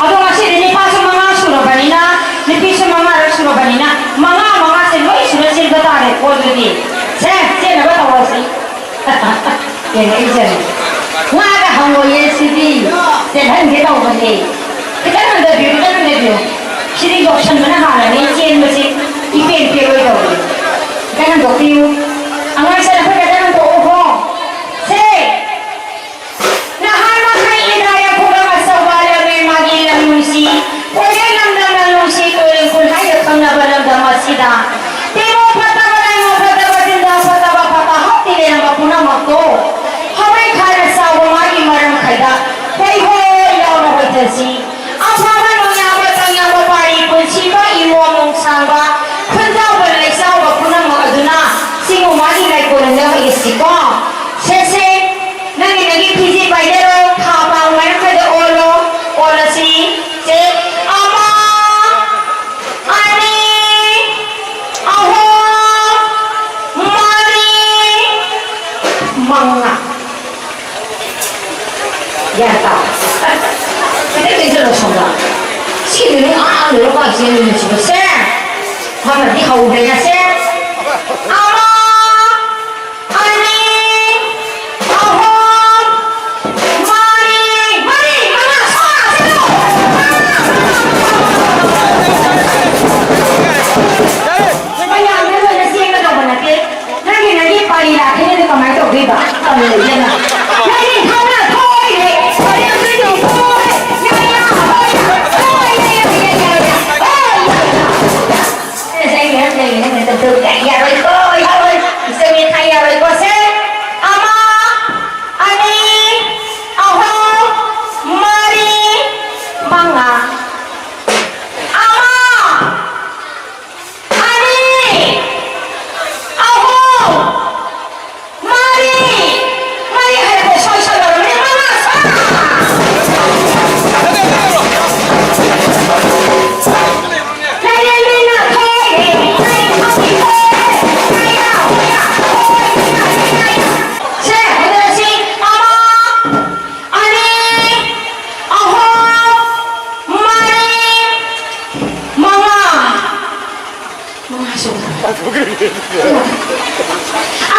Ado masih ini pas mga sulo banina, ni piso mga sulo banina, mga silo sulo bata ada kau jadi. Saya nak tahu sih. Ini jadi. Wah, kamu ye sih, saya hendak tahu ni. Kita nak review. Sini option mana hal ni, change mesti event pay tahu. Kita nak review. Angai saya nak kita nak tahu oh. Say. Lucy, pwede lang naman Lucy ko yung kulhay at pangnabalang damasida. Timo patabalay mo patabatin daw patahap tili ng mapunang magto. Haway ka na sa wamagi marang kaya. Kaya ho, ilaw na ko jasi. Ang paman mo yamat ang yung mapari kung siba iwa mong sangba. Kunda walay sa wapunang mga aduna. Singumagi na ko lang yung isiko. Sese, nagi pisi paidero, kapang mayroon kada olo. Ola si ama ani aho mari manga ya tahu kita bisa langsung sini ni lu kau sini ni cuba share mana di kau beri share ama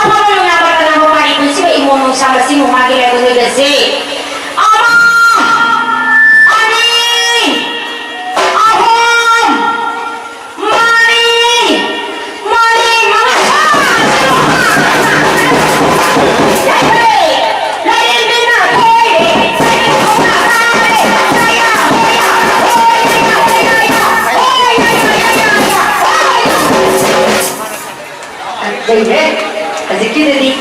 apa yang nak nama mari pun siapa imun sama si mumagi lagi ni desi. Ama, ani, ahom, mari, mana? Lain bina koi, Jadi, rezeki tadi,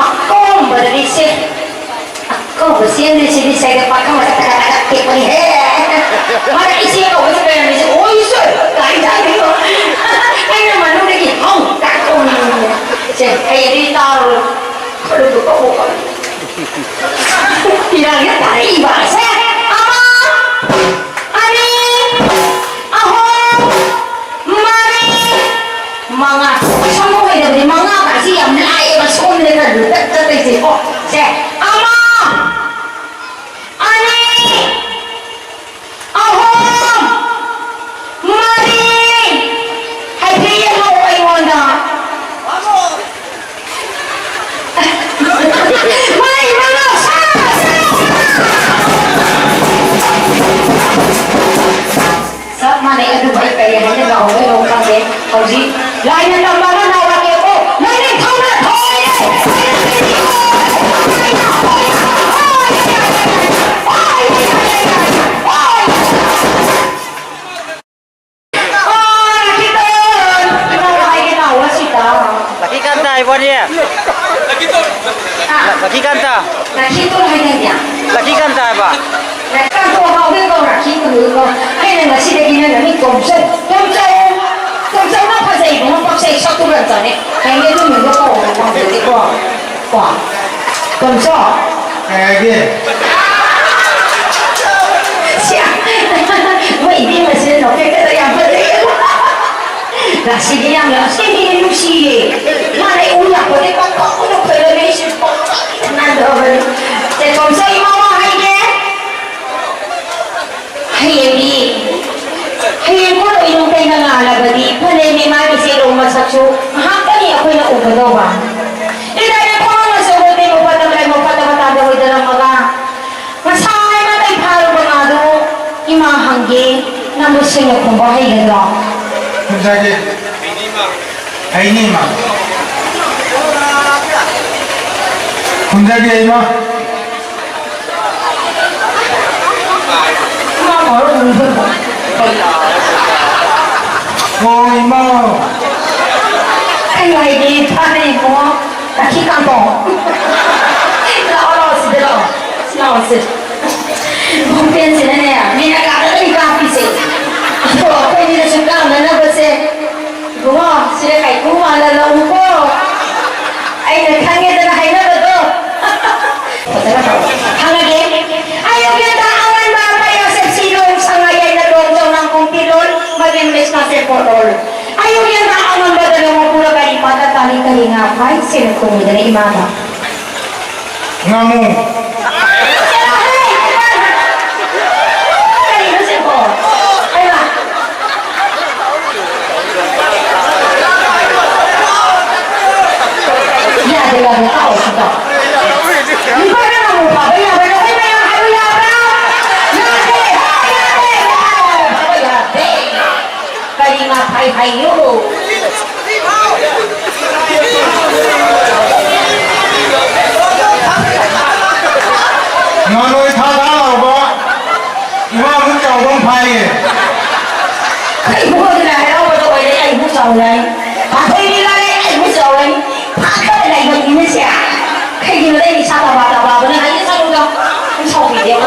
aku berdiri sih, aku bersih di sini saya dapat kamu kata-kata tiap hari. Mana isi kau bersih dengan isi, oh isi, lain lagi. Ini mana lagi? Oh, tak kau ni. Saya ini tahu, kalau tu kau bukan. Tidak ada tarik bahasa. Ama, ani, ahom, mari, manga. Dari mana kasih yang lain masuk dengan tertentu oh saya ama ani ahom mari hai dia mau iwana mai mana sab mana itu baik kayak hanya gaul orang deh kau sih lain yang mana Laki kanta. Laki tu hay dia. Laki kanta apa? Laki tu hau ke kau laki tu kau. Hai nak nasi lagi nak ni komsel. Komsel apa sih? Apa sih satu bulan ni? Hai dia tu minggu kau orang jadi kau. Kau. Komsel. Lagi. Siap. Wei dia masih nak kita yang betul. Nasi dia yang nasi dia lusi. Mana uyak boleh kau nak kerja ni sih. Nanda, saya komsel mama hai ke. Hayali. Hayali ko no inong tayo nga alagadi. Panay may mami silong masakso. Mahakani ako'y naubadaw ba? Dahil ko nga masugutin mo patamlay mo patamataga ko dalang mga. Masahay na tayo paro ba nga do. Imahanggi. Namusin niya kung bahay gano'n. Kunjagi. Ainima. Kunjagi Aima. Oh Aima. Kayo ay di panay mo. Nakikan ko. Laos dito. Laos. Bumpiyan sila niya. May nakakataling kapis eh. Ako hindi na siya kang nanabas eh. Gumawa. Sila kay kumalala ko. Ay naghangit na kayo na to. Hangagin. Ayaw yan daawan ba kayo sa silong sa ngayon na doon ng kong tilon. Mag-invest na sa portol. Ayaw yan daawan ba dalawa mo pula kalipat at taling-taling nga pa. Sino kumida na imama? Ngamu. Hayo. Nganoy thada ba? Ima mun chau bang phai ye. Kai mo na hero ba to ai mo sau lai. Ba thoi ni la ai mo sau lai. Pa ka lai ba ni sia. Kai ni lai ni sa ba ba na ai sa lu da. Ni sau bi de.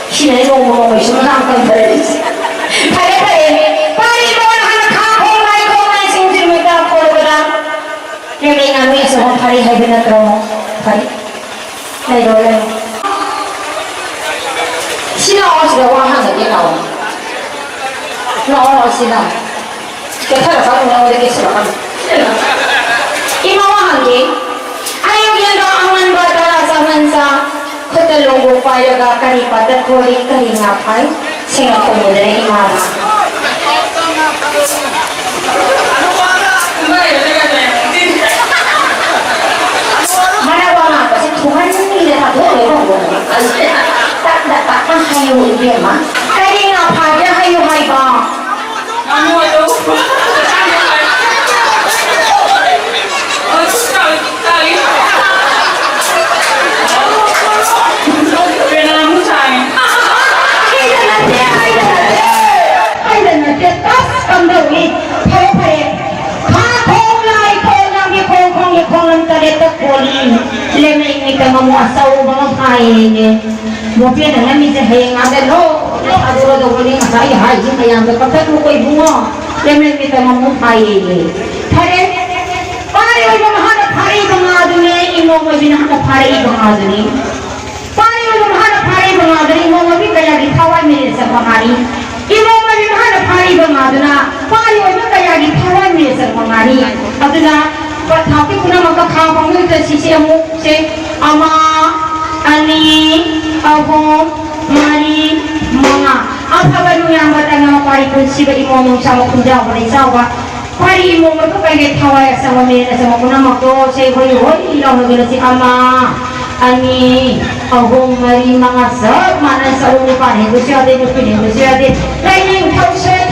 Shi ne lo mo mo shi ma kan kan de. Kai kai pa ni mo na ha kha ho lai sing sing me ka ko ba da. Ni ni ngami sa ho phari hai bin na tro. Phari. Lai do lai. Sila orang sudah wahang saja kau. Nak orang sila. Kita dah tahu orang mereka siapa. Ima wahang ke? Ayo yang dah aman badala zaman sa. Kita longgo payah gak kari pada kori kari ngapai. Sehingga kemudian imam. Mana wahang apa sih? Tuhan ini dah tahu orang. Dapat kan hayu dia mah. Kali ngapa dia hayu hai bang? Anu itu. Benar saya. Hai dan nanti tas kembali. Pare. Kong lai kong lagi kong nanti tak boleh. Leme ini kamu asal bang hai ini. Mungkin dengan ni sehingga ada lo, ada orang boleh ngasih hai sih yang berkata tu kau bunga, lemen kita mahu hai ni. Hari, hari orang mana hari bangadu ni, imo mungkin ada hari bangadu ni. Hari orang mana hari bangadu ni, imo mungkin kaya di thawai ni sebangari. Imo mungkin ada hari bangadu na, hari orang kaya di thawai ni sebangari. Aduna, tapi kuna maka kau itu sisi amu se ama ani ako mari mga apa ba nung yang batang nga pari kun siba imo mong sama kunja ko rin sawa pari imo mo to kay tawaya sa mami na sa mga mako say hoy ilaw na gila si ama ani ako mari mga sab manan sa umi pa ni siya din pinin siya din kay ning tawse